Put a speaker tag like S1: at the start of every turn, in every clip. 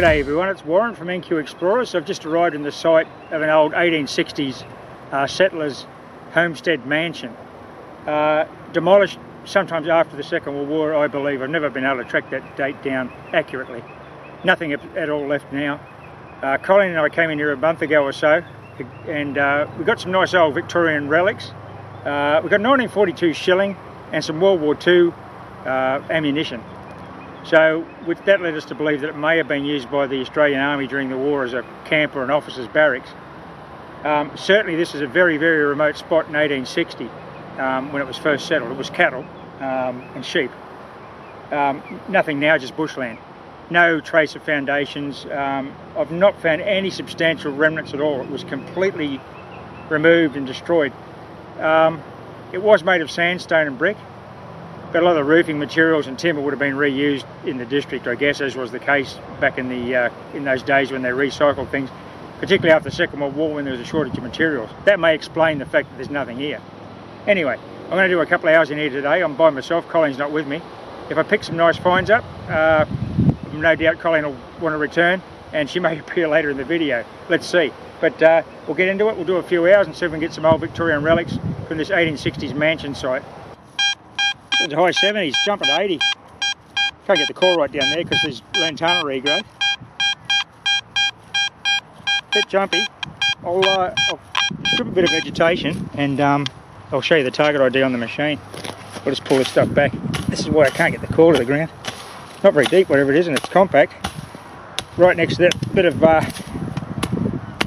S1: G'day everyone, it's Warren from NQ Explorers. I've just arrived in the site of an old 1860s settlers homestead mansion. Demolished sometimes after the Second World War, I believe. I've never been able to track that date down accurately. Nothing at all left now. Colleen and I came in here a month ago or so, and we got some nice old Victorian relics. We got 1942 shilling and some World War II ammunition. So that led us to believe that it may have been used by the Australian Army during the war as a camp or an officer's barracks. Certainly this is a very, very remote spot in 1860 when it was first settled. It was cattle and sheep. Nothing now, just bushland. No trace of foundations. I've not found any substantial remnants at all. It was completely removed and destroyed. It was made of sandstone and brick, but a lot of the roofing materials and timber would have been reused in the district, I guess, as was the case back in those days when they recycled things, particularly after the Second World War when there was a shortage of materials. That may explain the fact that there's nothing here. Anyway, I'm going to do a couple of hours in here today. I'm by myself, Colleen's not with me. If I pick some nice finds up, no doubt Colleen will want to return, and she may appear later in the video. Let's see. But we'll get into it. We'll do a few hours and see if we can get some old Victorian relics from this 1860s mansion site. It's high 70s, jumping to 80. Can't get the core right down there because there's lantana regrowth. Bit jumpy. I'll strip a bit of vegetation and I'll show you the target ID on the machine. We'll just pull this stuff back. This is why I can't get the core to the ground. Not very deep, whatever it is, and it's compact. Right next to that bit of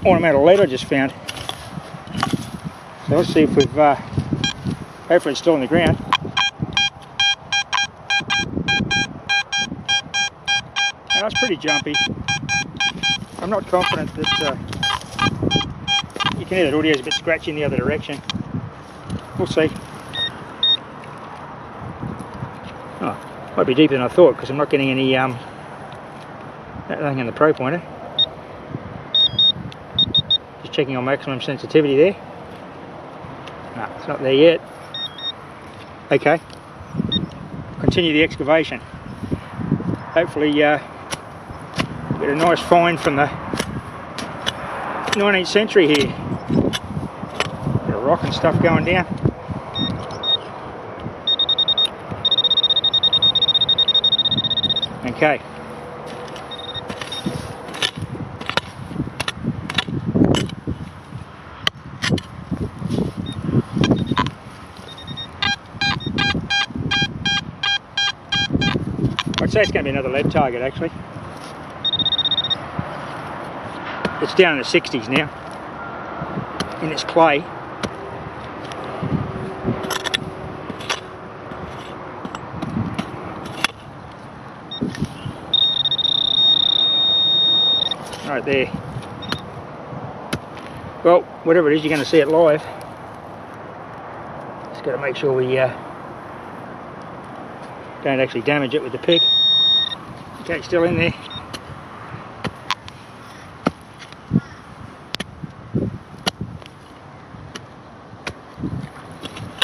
S1: ornamental lead I just found. So let's see if we've, hopefully it's still in the ground. Now, it's pretty jumpy. I'm not confident that you can hear that audio's a bit scratchy in the other direction. We'll see. Oh, might be deeper than I thought because I'm not getting any nothing in the pro pointer. Just checking on maximum sensitivity there. No, it's not there yet. Okay. Continue the excavation. Hopefully get a nice find from the 19th century here. Bit of rock and stuff going down. Okay. I'd say it's going to be another lead target actually. It's down in the 60s now, in its clay. Right there. Well, whatever it is, you're going to see it live. Just got to make sure we don't actually damage it with the pick. Okay, still in there.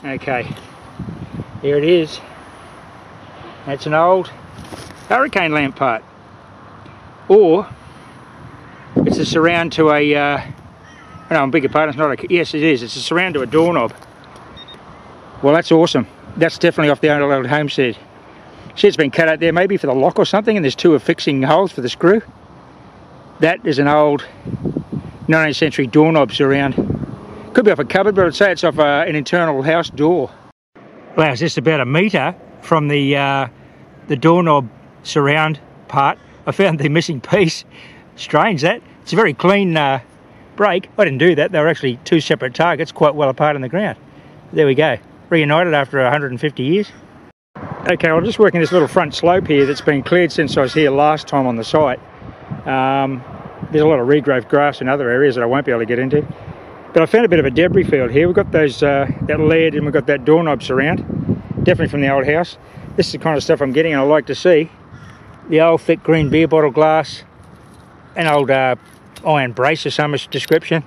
S1: Okay, here it is. That's an old hurricane lamp part, or it's a surround to a no, I beg your pardon, it's not a, yes it is, it's a surround to a doorknob. Well, that's awesome. That's definitely off the old homestead. See, it's been cut out there maybe for the lock or something, and there's two affixing holes for the screw. That is an old 19th century doorknob surround. Could be off a cupboard, but I'd say it's off an internal house door. Wow, it's just about a metre from the doorknob surround part. I found the missing piece. Strange that. It's a very clean break. I didn't do that. They were actually two separate targets, quite well apart in the ground. There we go. Reunited after 150 years. Okay, I'm just working this little front slope here that's been cleared since I was here last time on the site. There's a lot of regrowth grass in other areas that I won't be able to get into. But I found a bit of a debris field here. We've got those that lead and we've got that doorknob surround, definitely from the old house. This is the kind of stuff I'm getting and I like to see. The old thick green beer bottle glass, an old iron brace of some description,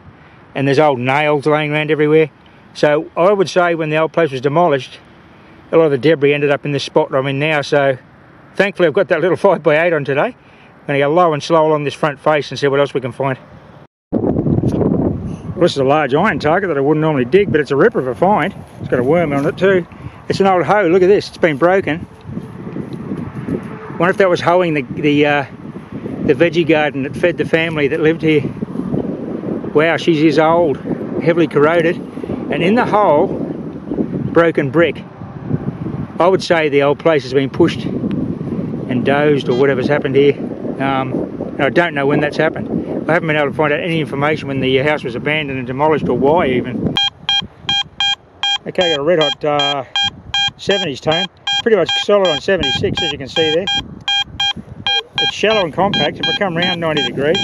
S1: and there's old nails laying around everywhere. So I would say when the old place was demolished, a lot of the debris ended up in this spot I'm in now. So thankfully I've got that little 5x8 on today. going to go low and slow along this front face and see what else we can find. Well, this is a large iron target that I wouldn't normally dig, but it's a ripper of a find. It's got a worm on it too. It's an old hoe. Look at this. It's been broken. Wonder if that was hoeing the veggie garden that fed the family that lived here. Wow, she's years old, heavily corroded, and in the hole, broken brick. I would say the old place has been pushed and dozed or whatever's happened here. I don't know when that's happened. I haven't been able to find out any information when the house was abandoned and demolished, or why even. Okay, got a red hot 70s tone. It's pretty much solid on 76, as you can see there. It's shallow and compact. If I come round 90 degrees,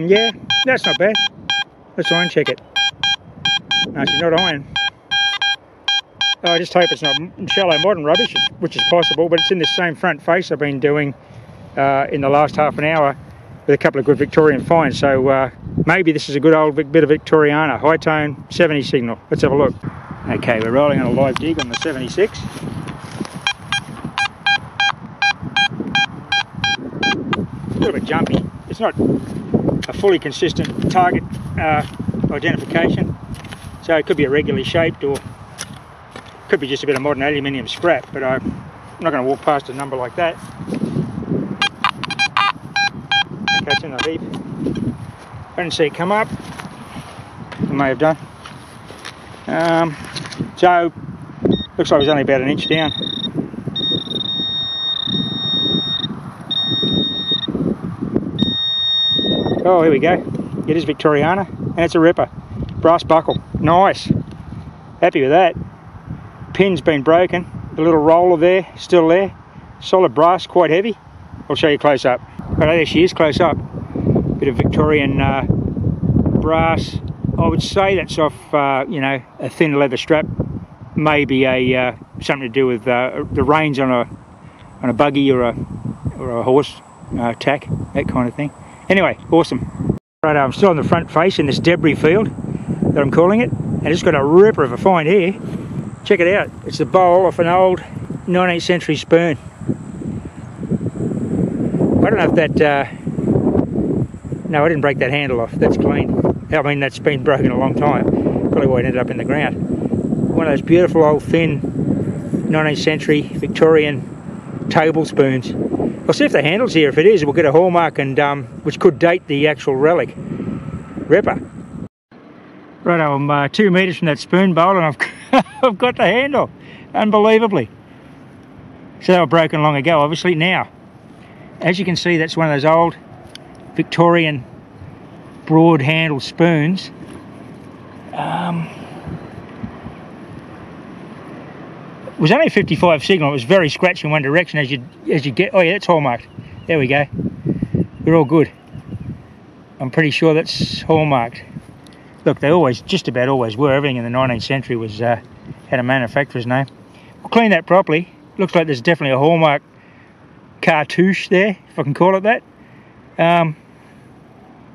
S1: yeah, that's not bad. Let's iron check it. No, she's not iron. Oh, I just hope it's not shallow modern rubbish, which is possible, but it's in this same front face I've been doing in the last half an hour with a couple of good Victorian finds. So maybe this is a good old bit of Victoriana, high tone 70 signal. Let's have a look. Okay, we're rolling on a live dig on the 76. A little bit jumpy. It's not a fully consistent target identification, so it could be irregularly shaped, or could be just a bit of modern aluminium scrap, but I'm not going to walk past a number like that. Okay, it's in the heap. I didn't see it come up. I may have done. So, looks like it was only about an inch down. Oh, here we go. It is Victoriana, and it's a ripper. Brass buckle. Nice. Happy with that. Pin's been broken. The little roller there, still there. Solid brass, quite heavy. I'll show you close up. Right, there she is, close up. Bit of Victorian brass. I would say that's off, you know, a thin leather strap. Maybe a something to do with the reins on a buggy or a horse tack, that kind of thing. Anyway, awesome. Right, I'm still on the front face in this debris field that I'm calling it. And it's got a ripper of a find here. Check it out. It's the bowl off an old 19th century spoon. I don't know if that... no, I didn't break that handle off. That's clean. I mean, that's been broken a long time. Probably why it ended up in the ground. One of those beautiful old thin 19th century Victorian table spoons. I'll see if the handle's here. If it is, we'll get a hallmark, and which could date the actual relic. Ripper. Right, I'm 2 metres from that spoon bowl, and I've got the handle. Unbelievably. So they were broken long ago, obviously. Now, as you can see, that's one of those old Victorian broad handle spoons. It was only a 55 signal. It was very scratchy in one direction as you get. Oh yeah, that's hallmarked. There we go. We're all good. I'm pretty sure that's hallmarked. Look, they always, just about always were. Everything in the 19th century was had a manufacturer's name. We'll clean that properly. Looks like there's definitely a hallmark cartouche there, if I can call it that.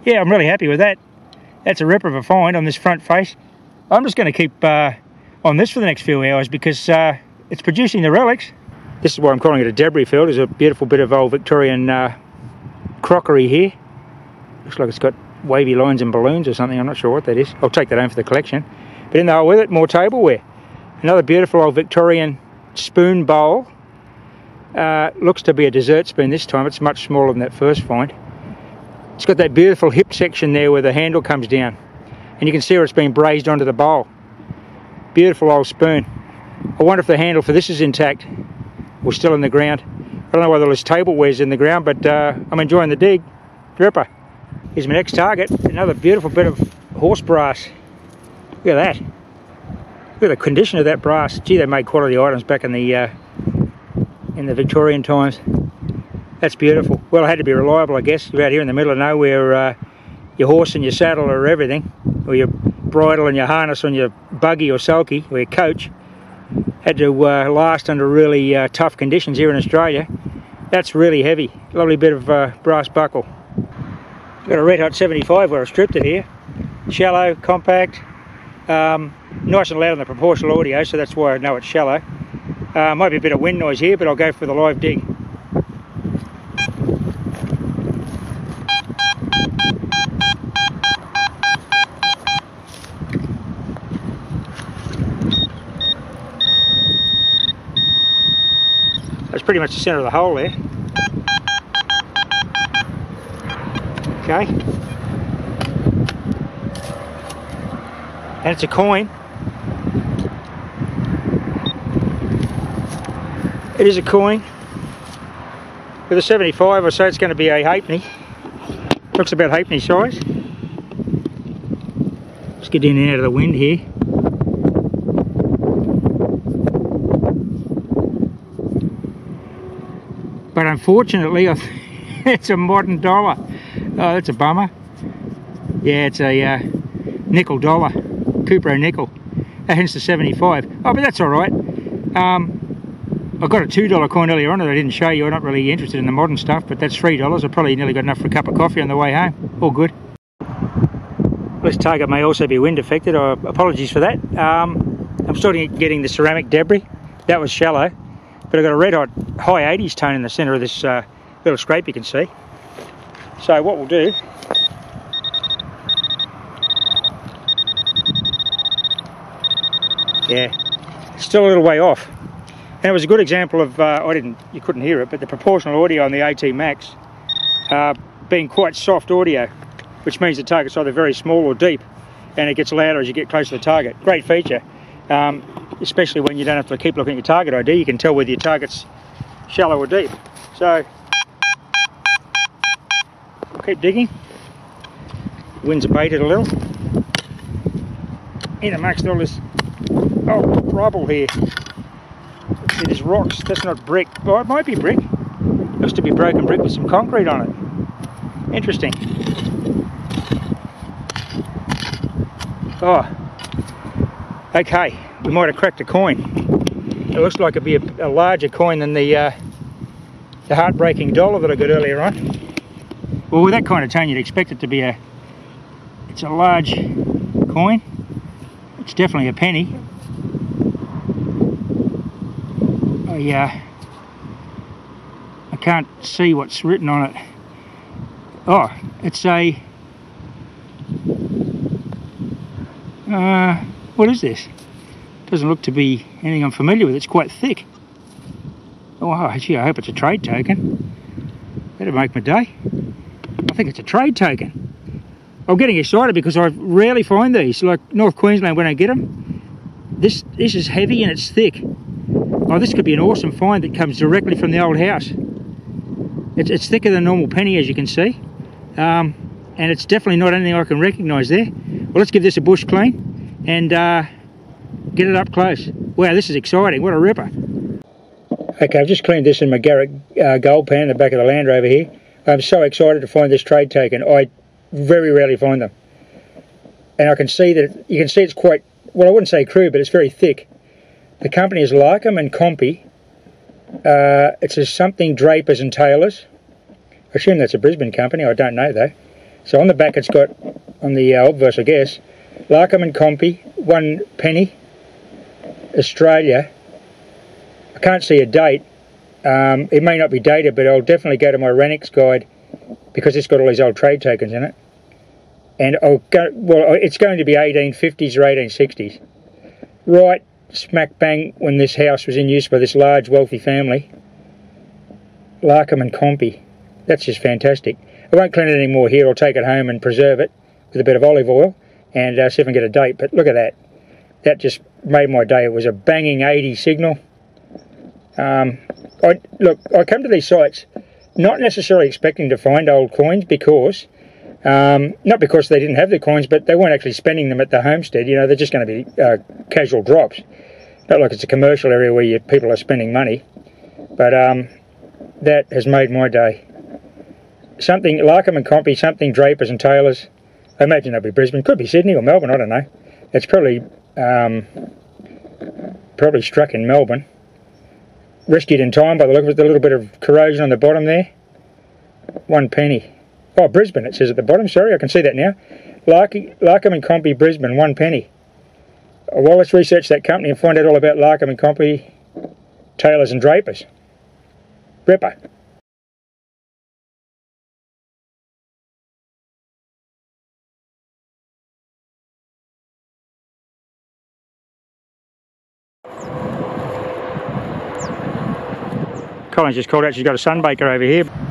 S1: Yeah, I'm really happy with that. That's a ripper of a find on this front face. I'm just going to keep on this for the next few hours because it's producing the relics. This is why I'm calling it a debris field. There's a beautiful bit of old Victorian crockery here. Looks like it's got wavy lines and balloons or something. I'm not sure what that is. I'll take that home for the collection. But in the hole with it, more tableware. Another beautiful old Victorian spoon bowl. Looks to be a dessert spoon this time. It's much smaller than that first find. It's got that beautiful hip section there where the handle comes down. And you can see where it's been brazed onto the bowl. Beautiful old spoon. I wonder if the handle for this is intact or still in the ground. I don't know whether this tableware's in the ground, but I'm enjoying the dig. Ripper. Here's my next target. Another beautiful bit of horse brass. Look at that. Look at the condition of that brass. Gee, they made quality items back in the Victorian times. That's beautiful. Well, it had to be reliable, I guess. You're out here in the middle of nowhere, your horse and your saddle are everything, or your bridle and your harness on your buggy or sulky, or your coach. Had to last under really tough conditions here in Australia. That's really heavy. Lovely bit of brass buckle. Got a red hot 75 where I've stripped it here. Shallow, compact. nice and loud on the proportional audio, so that's why I know it's shallow. Might be a bit of wind noise here, but I'll go for the live dig. That's pretty much the centre of the hole there. Okay. And it's a coin. It is a coin. With a 75 or so, it's going to be a halfpenny. Looks about halfpenny size. Let's get in and out of the wind here. But unfortunately, it's a modern dollar. Oh, that's a bummer. Yeah, it's a nickel dollar, Cupro nickel. Hence the 75. Oh, but that's all right. I got a $2 coin earlier on that I didn't show you. I'm not really interested in the modern stuff, but that's $3. I probably nearly got enough for a cup of coffee on the way home. All good. This target may also be wind affected. Apologies for that. I'm starting getting the ceramic debris. That was shallow. But I've got a red hot high 80s tone in the centre of this little scrape you can see. So what we'll do, yeah, still a little way off. And it was a good example of, you couldn't hear it, but the proportional audio on the AT Max being quite soft audio, which means the target's either very small or deep, and it gets louder as you get close to the target. Great feature. Especially when you don't have to keep looking at your target ID, you can tell whether your target's shallow or deep. So, keep digging. Wind's abated a little. In amongst all this rubble here. It is rocks, that's not brick. Oh, it might be brick. Looks to be broken brick with some concrete on it. Interesting. Oh, okay. We might have cracked a coin. It looks like it'd be a larger coin than the heartbreaking dollar that I got earlier on. Well, with that kind of tone, you'd expect it to be it's a large coin. It's definitely a penny. I can't see what's written on it. Oh, it's a... what is this? Doesn't look to be anything I'm familiar with. It's quite thick. Oh, gee, I hope it's a trade token. That'll make my day. I think it's a trade token. I'm getting excited because I rarely find these. Like North Queensland, when I get them, this is heavy and it's thick. Oh, this could be an awesome find that comes directly from the old house. It's thicker than a normal penny, as you can see. And it's definitely not anything I can recognise there. Well, let's give this a bush clean and get it up close. Wow, this is exciting. What a ripper. Okay, I've just cleaned this in my Garrett gold pan in the back of the Land Rover here. I'm so excited to find this trade token. I very rarely find them. And I can see that, you can see it's quite, well, I wouldn't say crude, but it's very thick. The company is Larkham and Compy. It says something Drapers and Tailors. I assume that's a Brisbane company, I don't know though. So on the back it's got, on the obverse I guess, Larkham and Compy, 1 penny, Australia. I can't see a date. It may not be dated, but I'll definitely go to my Renix guide because it's got all these old trade tokens in it. And I'll go, well, it's going to be 1850s or 1860s. Right smack bang when this house was in use by this large wealthy family. Larkham and Compy. That's just fantastic. I won't clean it anymore here. I'll take it home and preserve it with a bit of olive oil and see if I can get a date. But look at that. That just made my day. It was a banging 80 signal. Look, I come to these sites not necessarily expecting to find old coins because, not because they didn't have the coins, but they weren't actually spending them at the homestead. You know, they're just going to be casual drops. Not like it's a commercial area where people are spending money. But that has made my day. Something, Larkham and Compy, something Drapers and Tailors. I imagine that'll be Brisbane. Could be Sydney or Melbourne, I don't know. It's probably struck in Melbourne. Rescued in time by the look of it, a little bit of corrosion on the bottom there. 1 penny. Oh, Brisbane it says at the bottom, sorry, I can see that now. Larkham and Compy, Brisbane, 1 penny. Well, let's research that company and find out all about Larkham and Compy, Tailors and Drapers. Ripper. Colin's just called out, she's got a sunbaker over here.